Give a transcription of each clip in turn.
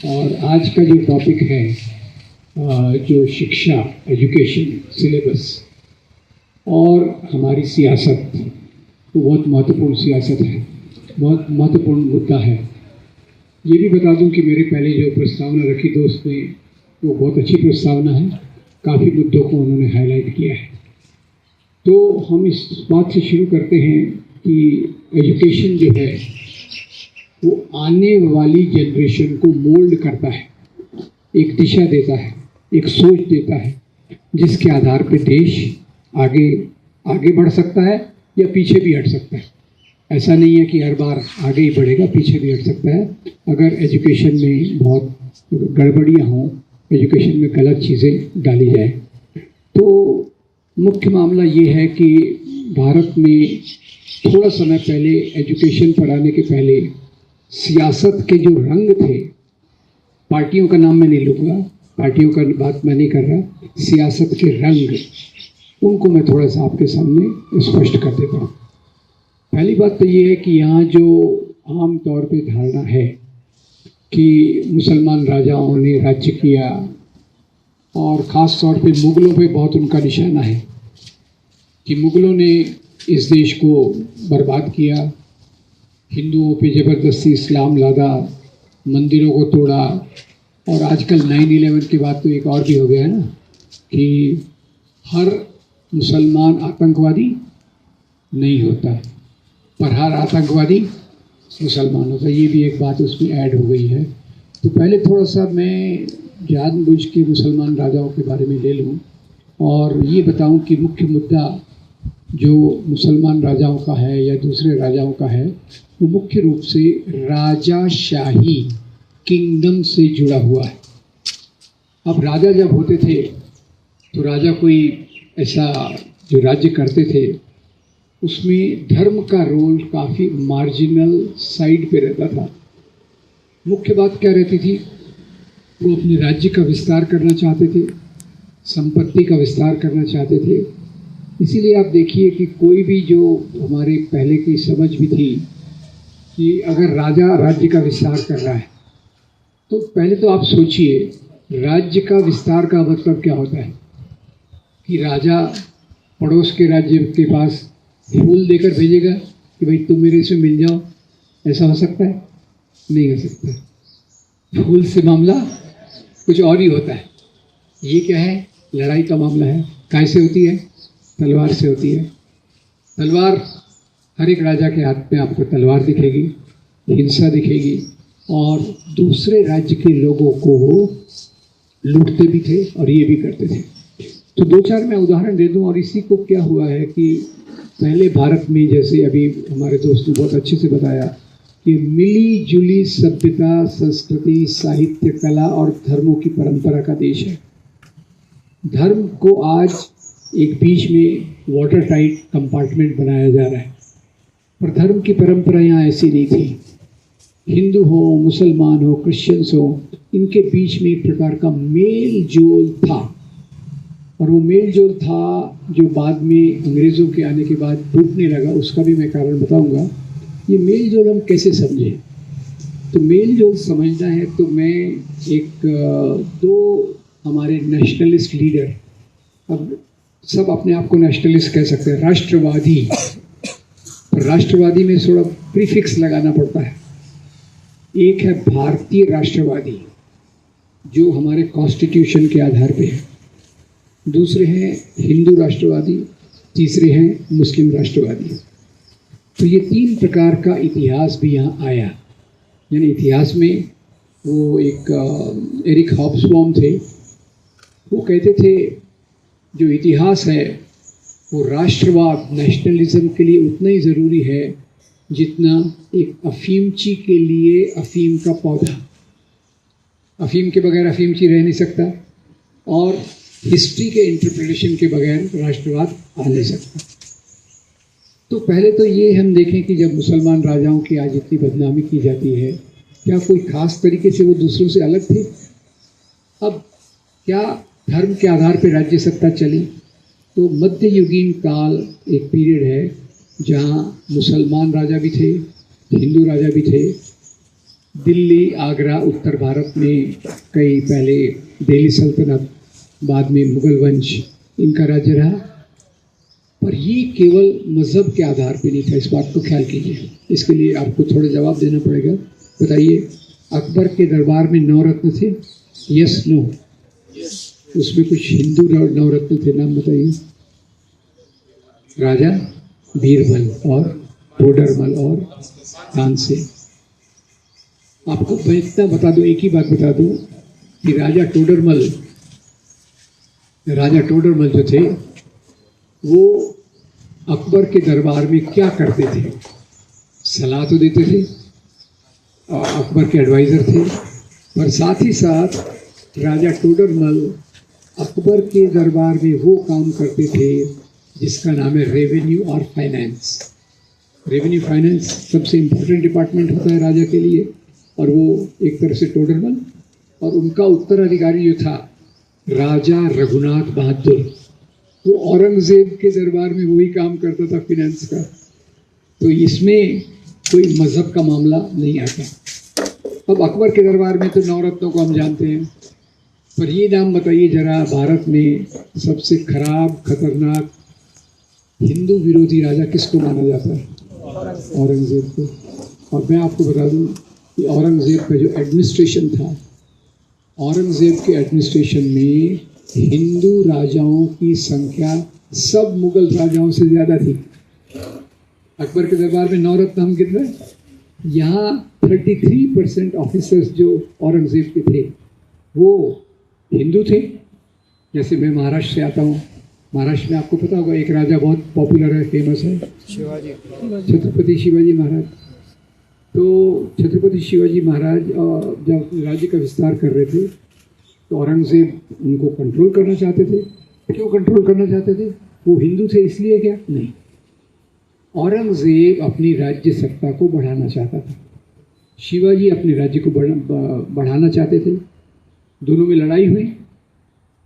और आज का जो टॉपिक है जो शिक्षा, एजुकेशन, सिलेबस और हमारी सियासत, तो बहुत महत्वपूर्ण सियासत है, बहुत महत्वपूर्ण मुद्दा है। ये भी बता दूं कि मेरे पहले जो प्रस्तावना रखी दोस्त ने, वो बहुत अच्छी प्रस्तावना है, काफ़ी मुद्दों को उन्होंने हाईलाइट किया है। तो हम इस बात से शुरू करते हैं कि एजुकेशन जो है वो आने वाली जनरेशन को मोल्ड करता है, एक दिशा देता है, एक सोच देता है, जिसके आधार पर देश आगे बढ़ सकता है या पीछे भी हट सकता है। ऐसा नहीं है कि हर बार आगे ही बढ़ेगा, पीछे भी हट सकता है अगर एजुकेशन में बहुत गड़बड़ियाँ हों, एजुकेशन में गलत चीज़ें डाली जाए। तो मुख्य मामला ये है कि भारत में थोड़ा समय पहले, एजुकेशन पर आने के पहले, सियासत के जो रंग थे, पार्टियों का नाम मैं नहीं लूँगा, पार्टियों का बात मैं नहीं कर रहा, सियासत के रंग, उनको मैं थोड़ा सा आपके सामने स्पष्ट कर देता हूँ। पहली बात तो ये है कि यहाँ जो आम तौर पे धारणा है कि मुसलमान राजाओं ने राज्य किया और ख़ास तौर पे मुग़लों पे बहुत उनका निशाना है कि मुग़लों ने इस देश को बर्बाद किया, हिंदुओं पे ज़बरदस्ती इस्लाम लादा, मंदिरों को तोड़ा। और आजकल 9/11 के बाद तो एक और भी हो गया है ना कि हर मुसलमान आतंकवादी नहीं होता, पर हर आतंकवादी मुसलमान होता है। ये भी एक बात उसमें ऐड हो गई है। तो पहले थोड़ा सा मैं जानबूझ के मुसलमान राजाओं के बारे में ले लूँ और ये बताऊं कि मुख्य मुद्दा जो मुसलमान राजाओं का है या दूसरे राजाओं का है, वो मुख्य रूप से राजाशाही किंगडम से जुड़ा हुआ है। अब राजा जब होते थे तो राजा कोई ऐसा जो राज्य करते थे उसमें धर्म का रोल काफ़ी मार्जिनल साइड पे रहता था। मुख्य बात क्या रहती थी, वो अपने राज्य का विस्तार करना चाहते थे, संपत्ति का विस्तार करना चाहते थे। इसीलिए आप देखिए कि कोई भी जो हमारे पहले की समझ भी थी कि अगर राजा राज्य का विस्तार कर रहा है तो पहले तो आप सोचिए राज्य का विस्तार का मतलब क्या होता है कि राजा पड़ोस के राज्य के पास फूल देकर भेजेगा कि भाई तुम मेरे से मिल जाओ। ऐसा हो सकता है? नहीं हो सकता। फूल से मामला कुछ और ही होता है। ये क्या है? लड़ाई का मामला है। कैसे होती है? तलवार से होती है। तलवार, हर एक राजा के हाथ में आपको तलवार दिखेगी, हिंसा दिखेगी और दूसरे राज्य के लोगों को वो लूटते भी थे और ये भी करते थे। तो 2-4 मैं उदाहरण दे दूं। और इसी को क्या हुआ है कि पहले भारत में, जैसे अभी हमारे दोस्त ने बहुत अच्छे से बताया कि मिली जुली सभ्यता, संस्कृति, साहित्य, कला और धर्मों की परंपरा का देश है। धर्म को आज एक बीच में वाटर टाइट कंपार्टमेंट बनाया जा रहा है, पर धर्म की परंपरा यहाँ ऐसी नहीं थी। हिंदू हो, मुसलमान हो, क्रिश्चियंस हो, इनके बीच में एक प्रकार का मेल जोल था। और वो मेल जोल था जो बाद में अंग्रेज़ों के आने के बाद टूटने लगा। उसका भी मैं कारण बताऊंगा। ये मेल जोल हम कैसे समझें? तो मेल जोल समझना है तो मैं दो हमारे नेशनलिस्ट लीडर, अब सब अपने आप को नेशनलिस्ट कह सकते हैं, राष्ट्रवादी, राष्ट्रवादी में थोड़ा प्रीफिक्स लगाना पड़ता है। एक है भारतीय राष्ट्रवादी जो हमारे कॉन्स्टिट्यूशन के आधार पे है, दूसरे हैं हिंदू राष्ट्रवादी, तीसरे हैं मुस्लिम राष्ट्रवादी। तो ये 3 प्रकार का इतिहास भी यहाँ आया। यानी इतिहास में वो एक एरिक हॉब्सबॉम थे, वो कहते थे जो इतिहास है वो राष्ट्रवाद, नेशनलिज्म के लिए उतना ही ज़रूरी है जितना एक अफीमची के लिए अफीम का पौधा। अफीम के बगैर अफीमची रह नहीं सकता और हिस्ट्री के इंटरप्रिटेशन के बगैर राष्ट्रवाद आ नहीं सकता। तो पहले तो ये हम देखें कि जब मुसलमान राजाओं की आज इतनी बदनामी की जाती है, क्या कोई ख़ास तरीके से वो दूसरों से अलग थे? अब क्या धर्म के आधार पर राज्य सत्ता चली? तो मध्ययुगीन काल एक पीरियड है जहाँ मुसलमान राजा भी थे, हिंदू राजा भी थे, दिल्ली, आगरा, उत्तर भारत में कई पहले दिल्ली सल्तनत, बाद में मुगल वंश इनका राज्य रहा, पर ये केवल मज़हब के आधार पे नहीं था। इस बात को ख्याल कीजिए। इसके लिए आपको थोड़ा जवाब देना पड़ेगा। बताइए, अकबर के दरबार में 9 रत्न थे? Yes, no? उसमें कुछ हिंदू 9 रत्न थे, नाम बताइए। राजा बीरबल और टोडरमल और तानसेन। आपको मैं इतना बता दूं, एक ही बात बता दूं कि राजा टोडरमल जो थे वो अकबर के दरबार में क्या करते थे? सलाह तो देते थे, अकबर के एडवाइज़र थे, पर साथ ही साथ राजा टोडरमल अकबर के दरबार में वो काम करते थे जिसका नाम है रेवेन्यू और फाइनेंस। रेवेन्यू फाइनेंस सबसे इम्पोर्टेंट डिपार्टमेंट होता है राजा के लिए, और वो एक तरह से टोडरमल, और उनका उत्तराधिकारी जो था राजा रघुनाथ बहादुर, वो औरंगज़ेब के दरबार में वही काम करता था फिनेंस का। तो इसमें कोई मज़हब का मामला नहीं आता। अब अकबर के दरबार में तो 9 रत्नों को हम जानते हैं, पर ये नाम बताइए जरा, भारत में सबसे खराब, खतरनाक, हिंदू विरोधी राजा किसको माना जाता है? औरंगज़ेब को। और मैं आपको बता दूं कि औरंगज़ेब का जो एडमिनिस्ट्रेशन था, औरंगज़ेब के एडमिनिस्ट्रेशन में हिंदू राजाओं की संख्या सब मुगल राजाओं से ज़्यादा थी। अकबर के दरबार में 9 रत्न हम गिन रहे हैं, यहाँ 33% ऑफिसर्स जो औरंगज़ेब के थे वो हिंदू थे। जैसे मैं महाराष्ट्र से आता हूँ, महाराष्ट्र में आपको पता होगा एक राजा बहुत पॉपुलर है, फेमस है, शिवाजी, छत्रपति शिवाजी महाराज। तो छत्रपति शिवाजी महाराज जब राज्य का विस्तार कर रहे थे तो औरंगज़ेब उनको कंट्रोल करना चाहते थे। क्यों कंट्रोल करना चाहते थे? वो हिंदू थे इसलिए क्या? नहीं, औरंगज़ेब अपनी राज्य सत्ता को बढ़ाना चाहता था, शिवाजी अपने राज्य को बढ़ाना चाहते थे। दोनों में लड़ाई हुई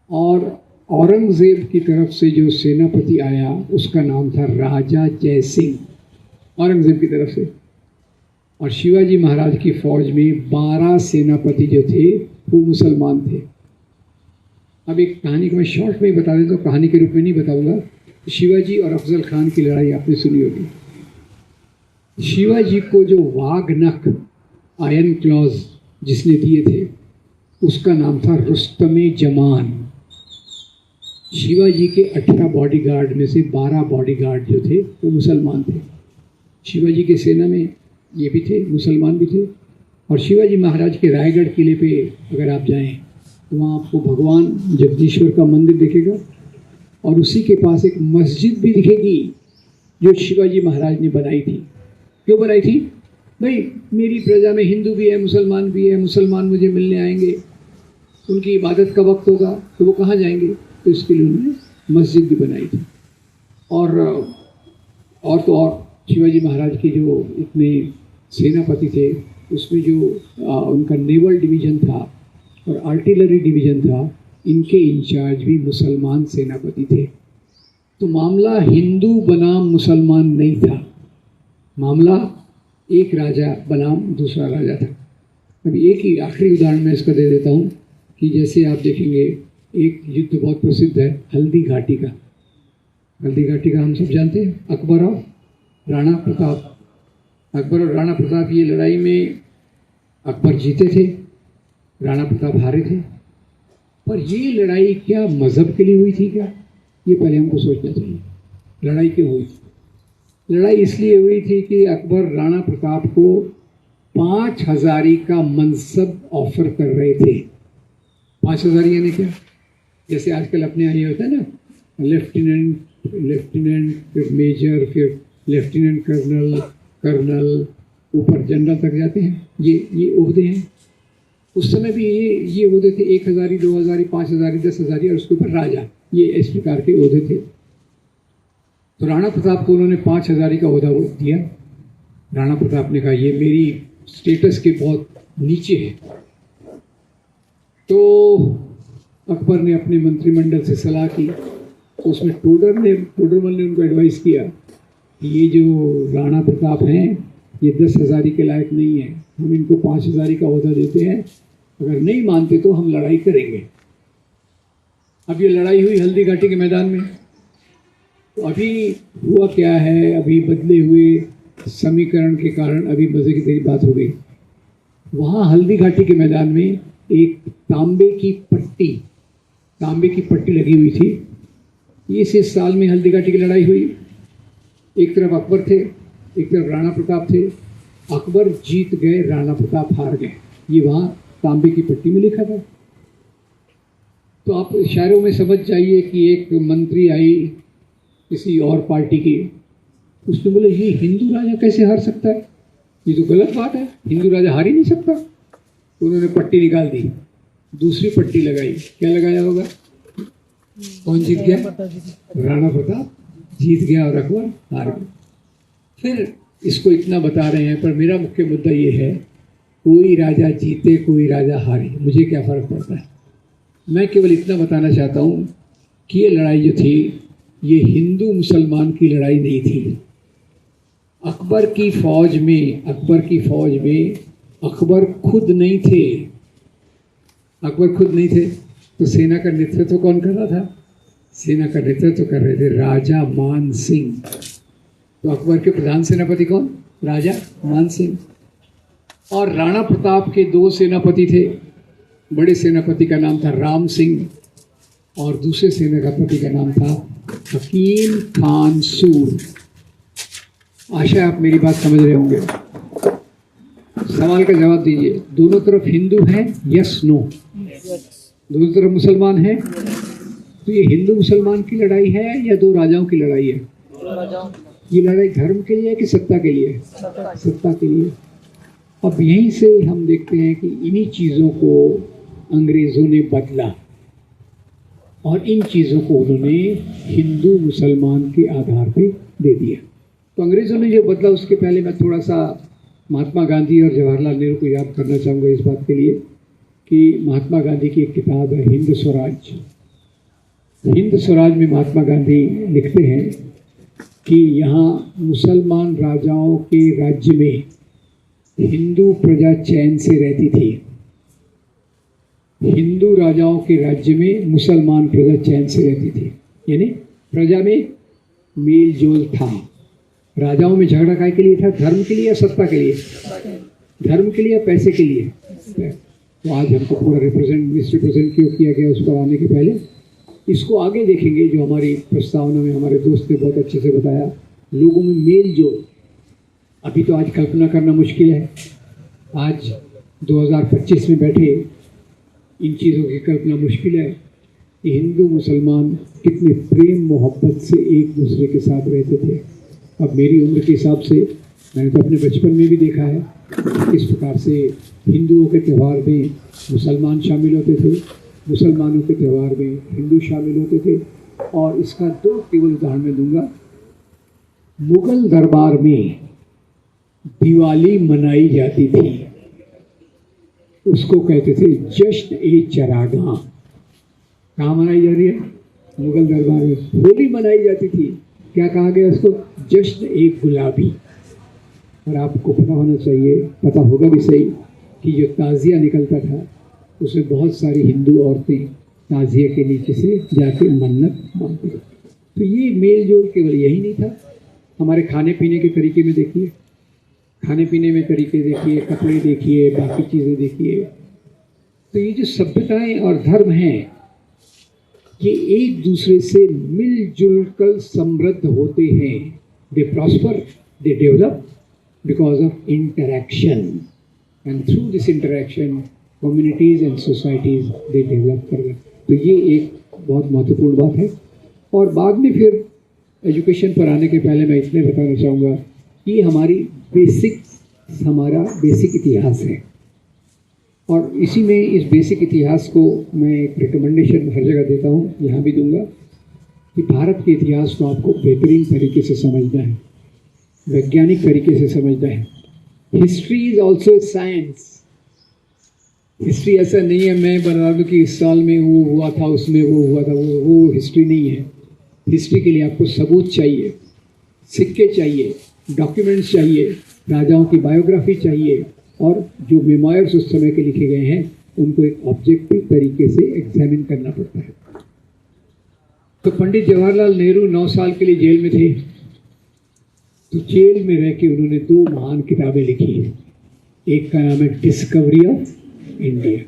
और औरंगज़ेब की तरफ से जो सेनापति आया उसका नाम था राजा जय सिंह, औरंगज़ेब की तरफ से। और शिवाजी महाराज की फौज में 12 सेनापति जो थे वो मुसलमान थे। अब एक कहानी को मैं शॉर्ट में ही बता देता हूँ, कहानी के रूप में नहीं बताऊंगा। शिवाजी और अफजल खान की लड़ाई आपने सुनी होगी। शिवाजी को जो वाघनख आयरन क्लॉज जिसने दिए थे उसका नाम था रुस्तमे जमान। शिवाजी के 18 बॉडीगार्ड में से 12 बॉडीगार्ड जो थे वो मुसलमान थे। शिवाजी की सेना में ये भी थे, मुसलमान भी थे। और शिवाजी महाराज के रायगढ़ किले पे अगर आप जाएं तो वहाँ आपको भगवान जगदीश्वर का मंदिर दिखेगा और उसी के पास एक मस्जिद भी दिखेगी जो शिवाजी महाराज ने बनाई थी। क्यों बनाई थी? भाई मेरी प्रजा में हिंदू भी है, मुसलमान भी है, मुसलमान मुझे मिलने आएंगे, उनकी इबादत का वक्त होगा तो वो कहाँ जाएंगे? तो इसके लिए उन्होंने मस्जिद भी बनाई थी। और तो और शिवाजी महाराज के जो इतने सेनापति थे उसमें जो उनका नेवल डिवीज़न था और आर्टिलरी डिवीज़न था, इनके इंचार्ज भी मुसलमान सेनापति थे। तो मामला हिंदू बनाम मुसलमान नहीं था, मामला एक राजा बनाम दूसरा राजा था। अभी एक ही आखिरी उदाहरण मैं इसका दे देता हूँ कि जैसे आप देखेंगे एक युद्ध बहुत प्रसिद्ध है हल्दी घाटी का। हल्दी घाटी का हम सब जानते हैं, अकबर और राणा प्रताप। अकबर और राणा प्रताप ये लड़ाई में अकबर जीते थे, राणा प्रताप हारे थे। पर ये लड़ाई क्या मज़हब के लिए हुई थी क्या? ये पहले हमको सोचना चाहिए। लड़ाई क्यों हुई थी? लड़ाई इसलिए हुई थी कि अकबर राणा प्रताप को 5 हज़ारी का मनसब ऑफर कर रहे थे। 5 हज़ारी यानी क्या? जैसे आजकल अपने यहाँ ये होता है ना, लेफ्टिनेंट फिर मेजर फिर लेफ्टिनेंट कर्नल ऊपर जनरल तक जाते हैं, ये ओहदे हैं। उस समय भी ये ओहदे थे 1 हज़ारी, 2 हज़ारी, 5 हज़ारी, 10 हज़ारी और उसके ऊपर राजा, ये इस प्रकार के ओहदे थे। तो राणा प्रताप को उन्होंने 5 हज़ारी का ओहदा दिया। राणा प्रताप ने कहा ये मेरी स्टेटस के बहुत नीचे है। तो अकबर ने अपने मंत्रिमंडल से सलाह की तो उसमें टोडरमल ने उनको एडवाइस किया कि ये जो राणा प्रताप हैं ये 10,000 के लायक नहीं है, हम इनको 5,000 का ओहदा देते हैं, अगर नहीं मानते तो हम लड़ाई करेंगे। अब ये लड़ाई हुई हल्दी घाटी के मैदान में, तो अभी हुआ क्या है, अभी बदले हुए समीकरण के कारण अभी मज़े की तेरी बात हो गई। वहाँ हल्दी घाटी के मैदान में एक तांबे की पट्टी लगी हुई थी। इस साल में हल्दी घाटी की लड़ाई हुई। एक तरफ अकबर थे, एक तरफ राणा प्रताप थे। अकबर जीत गए, राणा प्रताप हार गए, ये वहाँ तांबे की पट्टी में लिखा था। तो आप इशारों में समझ जाइए कि एक मंत्री आई किसी और पार्टी की, उसने बोले ये हिंदू राजा कैसे हार सकता है, ये तो गलत बात है, हिंदू राजा हार ही नहीं सकता। तो उन्होंने पट्टी निकाल दी, दूसरी पट्टी लगाई, क्या लगाया होगा, कौन जीत गया, राणा प्रताप जीत गया और अकबर हार गया। फिर इसको इतना बता रहे हैं, पर मेरा मुख्य मुद्दा ये है, कोई राजा जीते कोई राजा हारे, मुझे क्या फ़र्क पड़ता है। मैं केवल इतना बताना चाहता हूँ कि ये लड़ाई जो थी ये हिंदू मुसलमान की लड़ाई नहीं थी। अकबर की फ़ौज में अकबर खुद नहीं थे, तो सेना का नेतृत्व कौन कर रहा था, सेना का नेतृत्व कर रहे थे राजा मान सिंह। तो अकबर के प्रधान सेनापति कौन, राजा मान सिंह। और राणा प्रताप के 2 सेनापति थे, बड़े सेनापति का नाम था राम सिंह और दूसरे सेनापति का नाम था हकीम खान सूर। आशा आप मेरी बात समझ रहे होंगे। सवाल का जवाब दीजिए, दोनों तरफ हिंदू हैं, यस नो, दोनों तरफ मुसलमान हैं। तो ये हिंदू मुसलमान की लड़ाई है या 2 राजाओं की लड़ाई है, ये लड़ाई धर्म के लिए है कि सत्ता के लिए, सत्ता के लिए। अब यहीं से हम देखते हैं कि इन्हीं चीज़ों को अंग्रेज़ों ने बदला और इन चीज़ों को उन्होंने हिंदू मुसलमान के आधार पे दे दिया। तो अंग्रेज़ों ने जो बदला, उसके पहले मैं थोड़ा सा महात्मा गांधी और जवाहरलाल नेहरू को याद करना चाहूँगा इस बात के लिए कि महात्मा गांधी की एक किताब है हिंद स्वराज। हिंद स्वराज में महात्मा गांधी लिखते हैं कि यहाँ मुसलमान राजाओं के राज्य में हिंदू प्रजा चैन से रहती थी, हिंदू राजाओं के राज्य में मुसलमान प्रजा चैन से रहती थी, यानी प्रजा में मेल जोल था। राजाओं में झगड़ा काय के लिए था, धर्म के लिए या सत्ता के लिए, धर्म के लिए या पैसे के लिए। तो आज हमको पूरा मिसरिप्रेजेंट क्यों किया गया, उस पर आने के पहले इसको आगे देखेंगे। जो हमारी प्रस्तावना में हमारे दोस्त ने बहुत अच्छे से बताया, लोगों में मेल जोल अभी तो आज कल्पना करना मुश्किल है। आज 2025 में बैठे इन चीज़ों की कल्पना मुश्किल है कि हिंदू मुसलमान कितने प्रेम मोहब्बत से एक दूसरे के साथ रहते थे। अब मेरी उम्र के हिसाब से मैंने तो अपने बचपन में भी देखा है किस प्रकार से हिंदुओं के त्यौहार में मुसलमान शामिल होते थे, मुसलमानों के त्यौहार में हिंदू शामिल होते थे। और इसका 2 केवल उदाहरण मैं दूंगा। मुगल दरबार में दिवाली मनाई जाती थी, उसको कहते थे जश्न ए चरागां। कहाँ मनाई जा रही है, मुगल दरबार में होली मनाई जाती थी, क्या कहा गया उसको, जश्न ए गुलाबी। और आपको पता होना चाहिए, पता होगा भी सही, कि जो ताज़िया निकलता था उसमें बहुत सारी हिंदू औरतें ताज़िया के नीचे से जाके मन्नत मांगती थी। तो ये मेल जोल केवल यही नहीं था, हमारे खाने पीने के तरीके में देखिए, खाने पीने में तरीके देखिए, कपड़े देखिए, बाकी चीज़ें देखिए। तो ये जो सभ्यताएं और धर्म हैं, ये एक दूसरे से मिलजुल कर समृद्ध होते हैं। They prosper, they develop because of interaction, and through this interaction communities and societies they develop कर रहे। तो ये एक बहुत महत्वपूर्ण बात है। और बाद में फिर एजुकेशन पर आने के पहले मैं इतने बताना चाहूँगा कि हमारा बेसिक इतिहास है। और इसी में इस बेसिक इतिहास को मैं एक रिकमेंडेशन हर जगह देता हूँ, यहाँ भी दूंगा, कि भारत के इतिहास को आपको बेहतरीन तरीके से समझना है, वैज्ञानिक तरीके से समझना है। History is also a science. History ऐसा नहीं है मैं बता दूँ कि इस साल में वो हुआ था, उसमें वो हुआ था, वो हिस्ट्री नहीं है। हिस्ट्री के लिए आपको सबूत चाहिए, सिक्के चाहिए, डॉक्यूमेंट्स चाहिए, राजाओं की बायोग्राफी चाहिए, और जो मेमोयर्स उस समय के लिखे गए हैं उनको एक ऑब्जेक्टिव तरीके से एग्जामिन करना पड़ता है। तो पंडित जवाहरलाल नेहरू 9 साल के लिए जेल में थे, तो जेल में रह के उन्होंने 2 महान किताबें लिखी हैं। एक का नाम है डिस्कवरी ऑफ इंडिया,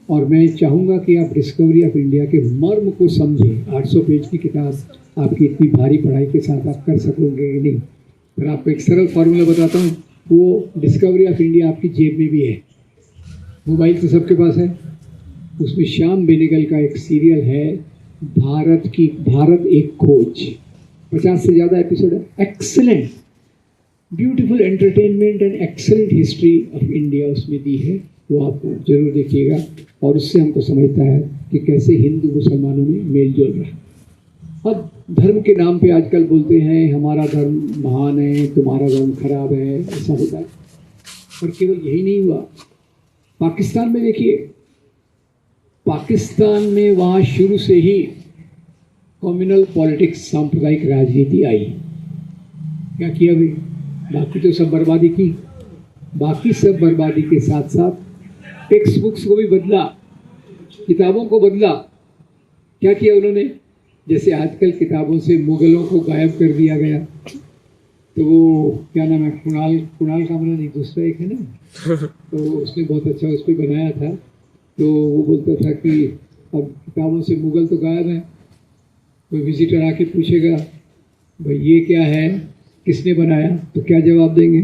और मैं चाहूँगा कि आप डिस्कवरी ऑफ इंडिया के मर्म को समझें। 800 पेज की किताब आपकी इतनी भारी पढ़ाई के साथ आप कर सकोगे कि नहीं, पर आपको एक सरल फार्मूला बताता हूँ। वो डिस्कवरी ऑफ इंडिया आपकी जेब में भी है, मोबाइल तो सबके पास है। उसमें श्याम बेनेगल का एक सीरियल है, भारत एक खोज, 50 से ज़्यादा एपिसोड है। Excellent, beautiful entertainment and excellent history of India उसमें दी है, वो आप जरूर देखिएगा। और उससे हमको समझता है कि कैसे हिंदू मुसलमानों में मेल जोल रहा। अब धर्म के नाम पे आजकल बोलते हैं हमारा धर्म महान है, तुम्हारा धर्म खराब है, ऐसा होता है। और केवल यही नहीं हुआ, पाकिस्तान में देखिए, पाकिस्तान में वहाँ शुरू से ही कम्युनल पॉलिटिक्स, सांप्रदायिक राजनीति आई। क्या किया भाई? बाकी तो सब बर्बादी की। बाकी सब बर्बादी के साथ साथ टेक्स्ट बुक्स को भी बदला, किताबों को बदला। क्या किया उन्होंने? जैसे आजकल किताबों से मुगलों को गायब कर दिया गया, तो वो क्या नाम है, कुणाल कामरा नहीं, दूसरा एक है ना, तो उसने बहुत अच्छा उस पर बनाया था। तो वो बोलता था कि अब किताबों से मुगल तो गायब है, कोई विजिटर आके पूछेगा भाई ये क्या है, किसने बनाया, तो क्या जवाब देंगे?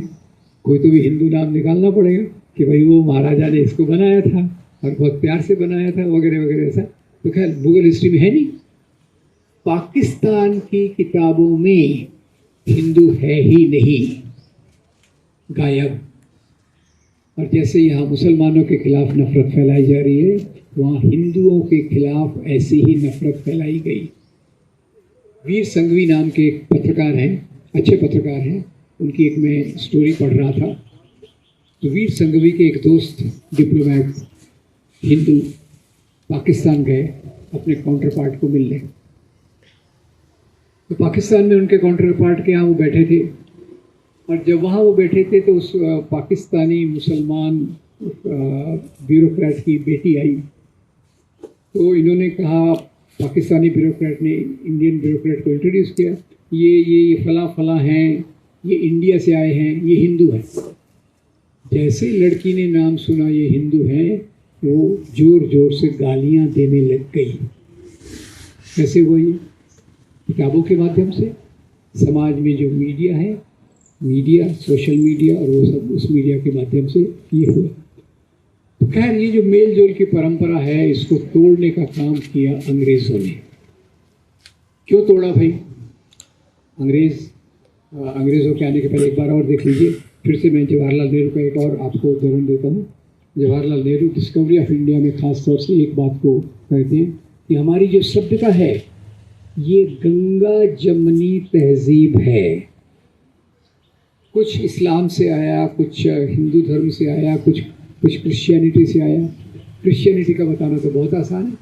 कोई तो भी हिंदू नाम निकालना पड़ेगा कि भाई वो महाराजा ने इसको बनाया था और बहुत प्यार से बनाया था, वगैरह वगैरह। ऐसा तो खैर मुगल हिस्ट्री में है नहीं। पाकिस्तान की किताबों में हिंदू है ही नहीं, गायब। और जैसे यहाँ मुसलमानों के खिलाफ नफरत फैलाई जा रही है, वहाँ हिंदुओं के खिलाफ ऐसी ही नफरत फैलाई गई। वीर संघवी नाम के एक पत्रकार हैं, अच्छे पत्रकार हैं, उनकी एक मैं स्टोरी पढ़ रहा था। तो वीर संघवी के एक दोस्त डिप्लोमेट हिंदू पाकिस्तान गए अपने काउंटर पार्ट को मिलने। तो पाकिस्तान में उनके काउंटर पार्ट के यहाँ वो बैठे थे, और जब वहाँ वो बैठे थे तो उस पाकिस्तानी मुसलमान ब्यूरोक्रेट की बेटी आई। तो इन्होंने कहा, पाकिस्तानी ब्यूरोक्रेट ने इंडियन ब्यूरोक्रेट को इंट्रोड्यूस किया, ये फला फला हैं, ये इंडिया से आए हैं, ये हिंदू हैं। जैसे लड़की ने नाम सुना ये हिंदू हैं, वो जोर जोर से गालियाँ देने लग गई। कैसे हुआ ये? किताबों के माध्यम से। समाज में जो मीडिया है, मीडिया, सोशल मीडिया और वो सब, उस मीडिया के माध्यम से ये हुआ। तो खैर ये जो मेल जोल की परंपरा है, इसको तोड़ने का काम किया अंग्रेज़ों ने। क्यों तोड़ा भाई? अंग्रेज़ों के आने के पहले एक बार और देख लीजिए, फिर से मैं जवाहरलाल नेहरू का एक और आपको उदाहरण देता हूँ। Jawaharlal Nehru discovery of India में खास तौर से एक बात को कहते हैं कि हमारी जो सभ्यता है ये गंगा जमनी तहजीब है। कुछ इस्लाम से आया, कुछ हिंदू धर्म से आया, कुछ क्रिश्चियनिटी से आया। क्रिश्चियनिटी का बताना तो बहुत आसान है।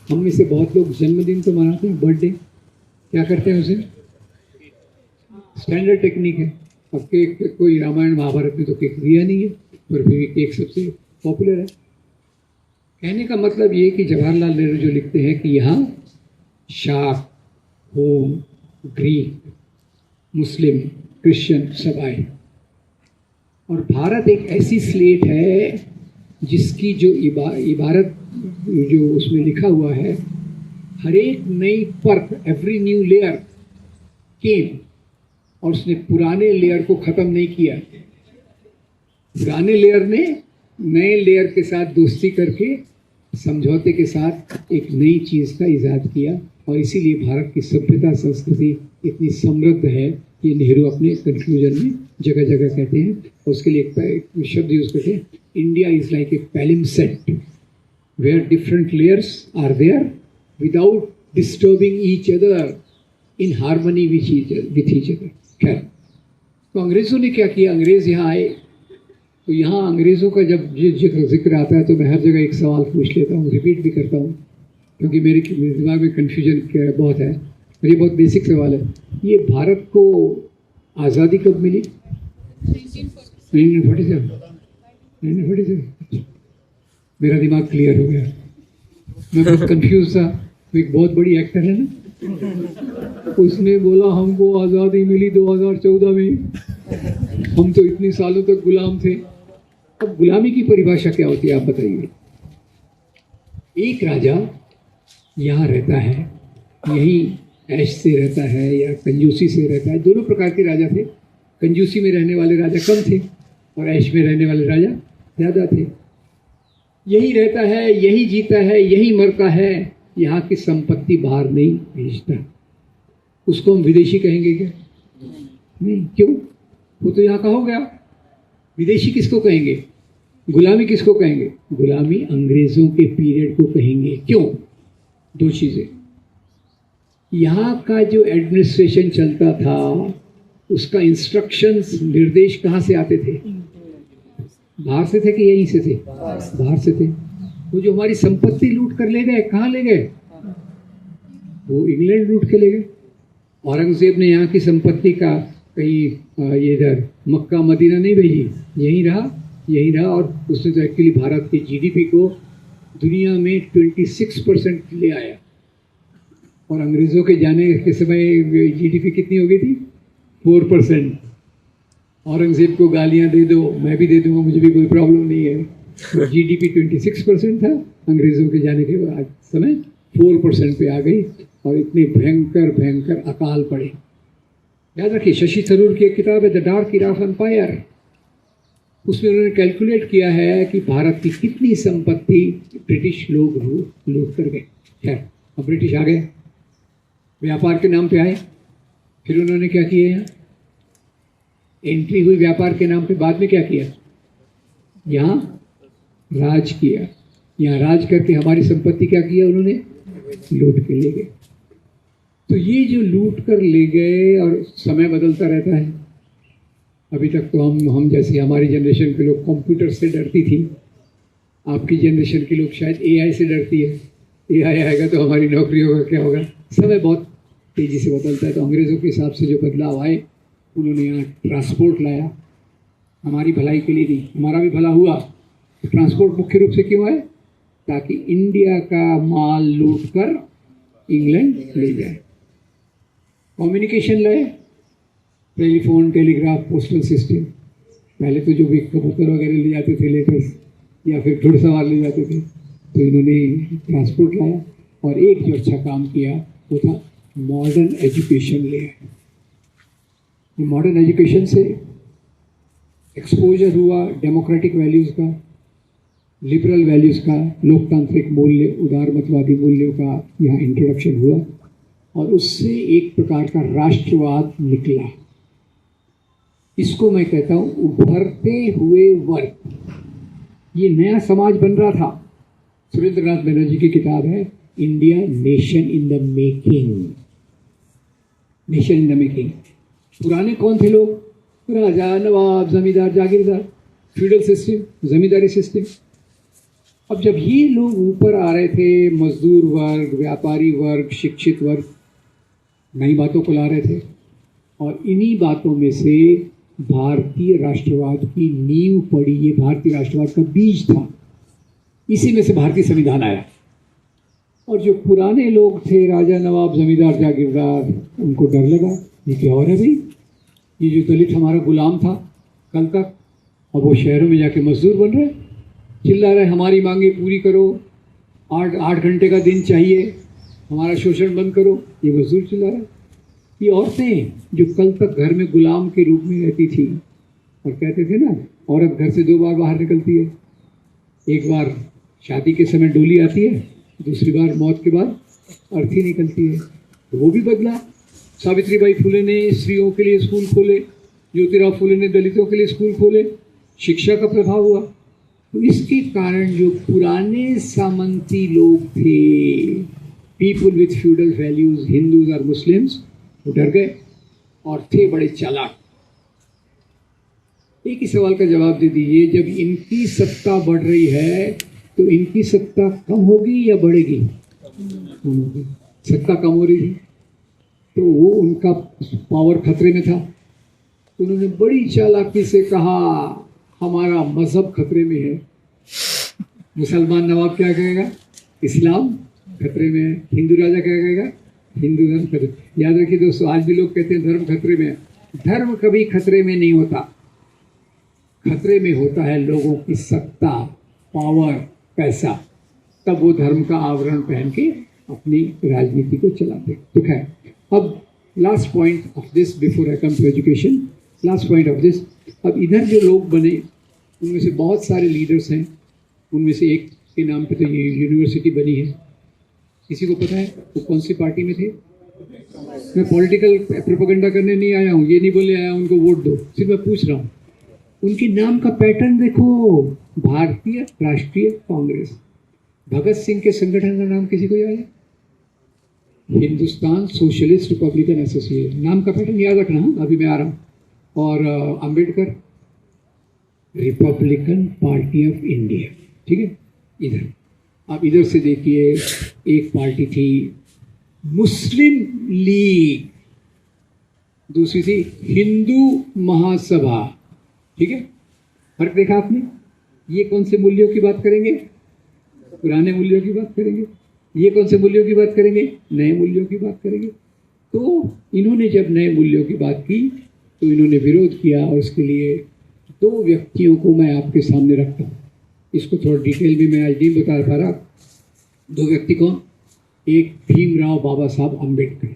हम में से बहुत लोग जन्मदिन तो मनाते हैं, बर्थडे क्या करते हैं उसे, स्टैंडर्ड टेक्निक है। अब केक, कोई रामायण महाभारत में तो केक दिया नहीं है, पर फिर केक सबसे पॉपुलर है। कहने का मतलब ये कि जवाहरलाल नेहरू जो लिखते हैं कि यहाँ शाक, होम, ग्रीक, मुस्लिम, क्रिश्चियन सब आए, और भारत एक ऐसी स्लेट है जिसकी जो इबारत जो उसमें लिखा हुआ है, हर एक नई परत, एवरी न्यू लेयर केम, और उसने पुराने लेयर को ख़त्म नहीं किया। पुराने लेयर ने नए लेयर के साथ दोस्ती करके, समझौते के साथ एक नई चीज़ का इजाद किया, और इसीलिए भारत की सभ्यता संस्कृति इतनी समृद्ध है। ये नेहरू अपने कंक्लूजन में जगह जगह कहते हैं, और उसके लिए एक शब्द यूज़ करते हैं, India is like a palimpsest where different layers are there without disturbing each other, in harmony with each other. खैर, तो अंग्रेज़ों ने क्या किया? अंग्रेज़ यहाँ आए, तो यहाँ अंग्रेज़ों का जब जिक्र आता है तो मैं हर जगह एक सवाल पूछ लेता हूँ, रिपीट भी करता हूँ, क्योंकि मेरे दिमाग में कन्फ्यूजन बहुत है। ये बहुत बेसिक सवाल है। ये भारत को आज़ादी कब मिली? 1947 1947। मेरा दिमाग क्लियर हो गया, मैं बहुत कंफ्यूज था। एक बहुत बड़ी एक्टर है ना, उसने बोला हमको आज़ादी मिली 2014 में, हम तो इतने सालों तक गुलाम थे। अब गुलामी की परिभाषा क्या होती है आप बताइए। एक राजा यहाँ रहता है, यही ऐश से रहता है या कंजूसी से रहता है। दोनों प्रकार के राजा थे। कंजूसी में रहने वाले राजा कम थे और ऐश में रहने वाले राजा ज़्यादा थे। यही रहता है, यही जीता है, यही मरता है, यहाँ की संपत्ति बाहर नहीं भेजता। उसको हम विदेशी कहेंगे क्या? नहीं। क्यों? वो तो यहाँ का हो गया। विदेशी किसको कहेंगे? गुलामी किसको कहेंगे? गुलामी अंग्रेजों के पीरियड को कहेंगे। क्यों? दो चीजें। यहाँ का जो एडमिनिस्ट्रेशन चलता था उसका इंस्ट्रक्शंस, निर्देश कहाँ से आते थे? बाहर से थे कि यहीं से थे? बाहर से थे। वो जो हमारी संपत्ति लूट कर ले गए, कहाँ ले गए? वो इंग्लैंड लूट के ले गए। औरंगजेब ने यहाँ की संपत्ति का कहीं ये इधर मक्का मदीना नहीं भेजी, यहीं रहा। और उसने तो एक्चुअली भारत के जीडीपी को दुनिया में 26% ले आया। और अंग्रेज़ों के जाने के समय जीडीपी कितनी हो गई थी? 4%। औरंगजेब को गालियां दे दो, मैं भी दे दूंगा, मुझे भी कोई प्रॉब्लम नहीं है। जीडीपी 26% था, अंग्रेज़ों के जाने के बाद समय 4% पे आ गई और इतने भयंकर अकाल पड़े। याद रखिए, शशि थरूर की एक किताब है the dark era of empire, उसमें उन्होंने कैलकुलेट किया है कि भारत की कितनी संपत्ति ब्रिटिश लोग लूट कर गए। खैर, अब ब्रिटिश आ गए, व्यापार के नाम पे आए, फिर उन्होंने क्या किया? यहाँ एंट्री हुई व्यापार के नाम पे, बाद में क्या किया? यहाँ राज किया। यहाँ राज करके हमारी संपत्ति क्या किया उन्होंने? लूट के ले गए। तो ये जो लूट कर ले गए, और समय बदलता रहता है। अभी तक तो हम जैसे हमारी जनरेशन के लोग कंप्यूटर से डरती थी, आपकी जनरेशन के लोग शायद एआई से डरती है। एआई आएगा तो हमारी नौकरियों का क्या होगा? समय बहुत तेज़ी से बदलता है। तो अंग्रेज़ों के हिसाब से जो बदलाव आए, उन्होंने यहाँ ट्रांसपोर्ट लाया, हमारी भलाई के लिए नहीं, हमारा भी भला हुआ। तो ट्रांसपोर्ट मुख्य रूप से क्यों है? ताकि इंडिया का माल लूट कर इंग्लैंड ले जाए। कम्युनिकेशन लाए, टेलीफोन, टेलीग्राफ, पोस्टल सिस्टम। पहले तो जो भी कबूतर वगैरह ले जाते थे, लेटर्स, या फिर घुड़सवार ले जाते थे, तो इन्होंने ट्रांसपोर्ट लाया। और एक जो अच्छा काम किया वो था मॉडर्न एजुकेशन ले आए। मॉडर्न एजुकेशन से एक्सपोजर हुआ डेमोक्रेटिक वैल्यूज़ का, लिबरल वैल्यूज़ का, लोकतांत्रिक मूल्य, उदारमतवादी मूल्यों का यहाँ इंट्रोडक्शन हुआ। और उससे एक प्रकार का राष्ट्रवाद निकला। इसको मैं कहता हूँ उभरते हुए वर्ग। ये नया समाज बन रहा था। सुरेंद्रनाथ बनर्जी की किताब है India nation in the making. Nation in the making. पुराने कौन थे लोग? राजा, नवाब, जमींदार, जागीरदार, फ्यूडल सिस्टम, जमींदारी सिस्टम। अब जब ये लोग ऊपर आ रहे थे, मजदूर वर्ग, व्यापारी वर्ग, शिक्षित वर्ग नई बातों को ला रहे थे, और इन्हीं बातों में से भारतीय राष्ट्रवाद की नींव पड़ी। ये भारतीय राष्ट्रवाद का बीज था, इसी में से भारतीय संविधान आया। और जो पुराने लोग थे, राजा, नवाब, जमींदार, जागीरदार, उनको डर लगा, ये क्या हो रहा है भाई? ये जो दलित हमारा गुलाम था कल तक, अब वो शहरों में जाके मजदूर बन रहे, चिल्ला रहे हमारी मांगे पूरी करो, 8 घंटे का दिन चाहिए, हमारा शोषण बंद करो। ये मजदूर चिल्ला रहे। ये औरतें जो कल तक घर में गुलाम के रूप में रहती थी, और कहते थे ना, औरत घर से 2 बार बाहर निकलती है, एक बार शादी के समय डोली आती है, दूसरी बार मौत के बाद अर्थी निकलती है। तो वो भी बदला। सावित्रीबाई फुले ने स्त्रियों के लिए स्कूल खोले, ज्योतिराव फुले ने दलितों के लिए स्कूल खोले, शिक्षा का प्रभाव हुआ। तो इसके कारण जो पुराने सामंती लोग थे, people with feudal values, Hindus और मुस्लिम्स, वो डर गए और थे बड़े चालाक। एक ही सवाल का जवाब दे दीजिए, जब इनकी सत्ता बढ़ रही है तो इनकी सत्ता कम होगी या बढ़ेगी? कम होगी। सत्ता कम हो रही थी तो वो उनका पावर खतरे में था। उन्होंने बड़ी चालाकी से कहा हमारा मजहब खतरे में है। मुसलमान नवाब क्या कहेगा? इस्लाम खतरे में है। हिंदू राजा क्या कहेगा? हिंदू धर्म खतरे। याद रखिए दोस्तों, आज भी लोग कहते हैं धर्म खतरे में है। धर्म कभी खतरे में नहीं होता। खतरे में होता है लोगों की सत्ता, पावर, पैसा। तब वो धर्म का आवरण पहन के अपनी राजनीति को चलाते। तो खैर, अब last point of this before I come to education, last point of this, अब इधर जो लोग बने उनमें से बहुत सारे लीडर्स हैं। उनमें से एक के नाम पे तो ये यूनिवर्सिटी बनी है। किसी को पता है वो कौन सी पार्टी में थे? मैं पॉलिटिकल प्रोपेगेंडा करने नहीं आया हूँ, ये नहीं बोले आया उनको वोट दो, सिर्फ मैं पूछ रहा हूँ। उनके नाम का पैटर्न देखो, भारतीय राष्ट्रीय कांग्रेस। भगत सिंह के संगठन का नाम किसी को याद है? Hindustan socialist Republican association. नाम का पैटर्न याद रखना, अभी मैं आ रहा हूँ। और Ambedkar, Republican party of India. ठीक है, इधर आप इधर से देखिए, एक पार्टी थी मुस्लिम लीग, दूसरी थी हिंदू महासभा। ठीक है, फर्क देखा आपने? ये कौन से मूल्यों की बात करेंगे? पुराने मूल्यों की बात करेंगे। ये कौन से मूल्यों की बात करेंगे? नए मूल्यों की बात करेंगे। तो इन्होंने जब नए मूल्यों की बात की तो इन्होंने विरोध किया, और उसके लिए दो व्यक्तियों को मैं आपके सामने रखता हूँ। इसको थोड़ा डिटेल में मैं आज नहीं बता पा रहा। दो व्यक्ति कौन? एक भीमराव बाबा साहब अम्बेडकर।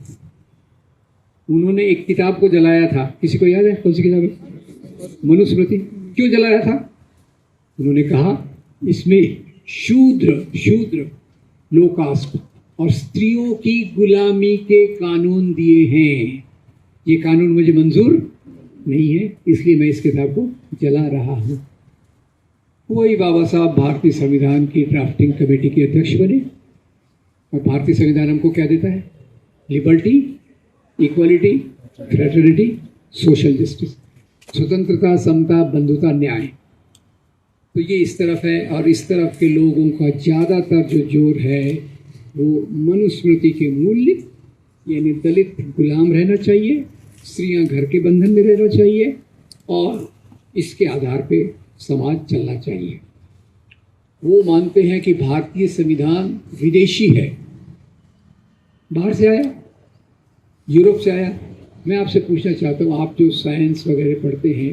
उन्होंने एक किताब को जलाया था, किसी को याद है कौन सी किताब है? मनुस्मृति। क्यों जलाया था? उन्होंने कहा इसमें शूद्र लो कास्ट और स्त्रियों की गुलामी के कानून दिए हैं। ये कानून मुझे मंजूर नहीं है, इसलिए मैं इस किताब को जला रहा हूँ। वही बाबा साहब भारतीय संविधान की ड्राफ्टिंग कमेटी के अध्यक्ष बने। और भारतीय संविधान हमको क्या देता है? Liberty, equality, fraternity, social justice, स्वतंत्रता, समता, बंधुता, न्याय। तो ये इस तरफ है, और इस तरफ के लोगों का ज़्यादातर जो जोर है वो मनुस्मृति के मूल्य, यानी दलित गुलाम रहना चाहिए, स्त्रियां घर के बंधन में रहना चाहिए, और इसके आधार पे समाज चलना चाहिए। वो मानते हैं कि भारतीय संविधान विदेशी है, बाहर से आया, यूरोप से आया। मैं आपसे पूछना चाहता हूँ, आप जो साइंस वगैरह पढ़ते हैं,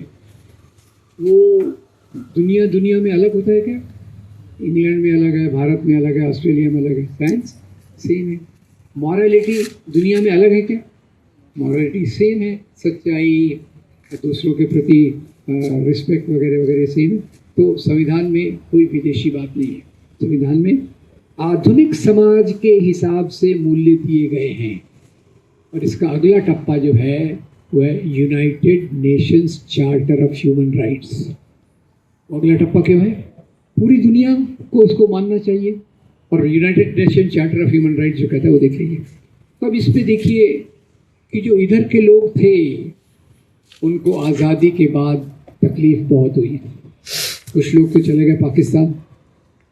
वो दुनिया में अलग होता है क्या? इंग्लैंड में अलग है, भारत में अलग है, ऑस्ट्रेलिया में अलग है। साइंस सेम है। मॉरलिटी दुनिया में अलग है क्या? मॉरलिटी सेम है। सच्चाई, दूसरों के प्रति रिस्पेक्ट वगैरह वगैरह सेम है। तो संविधान में कोई विदेशी बात नहीं है। संविधान में आधुनिक समाज के हिसाब से मूल्य दिए गए हैं। और इसका अगला टप्पा जो है वो है United Nations charter of human rights. अगला टप्पा क्या है? पूरी दुनिया को उसको मानना चाहिए। और United nation charter of human rights जो कहता है वो देख लीजिए। तो अब इस पे देखिए कि जो इधर के लोग थे उनको आज़ादी के बाद तकलीफ बहुत हुई। कुछ लोग तो चले गए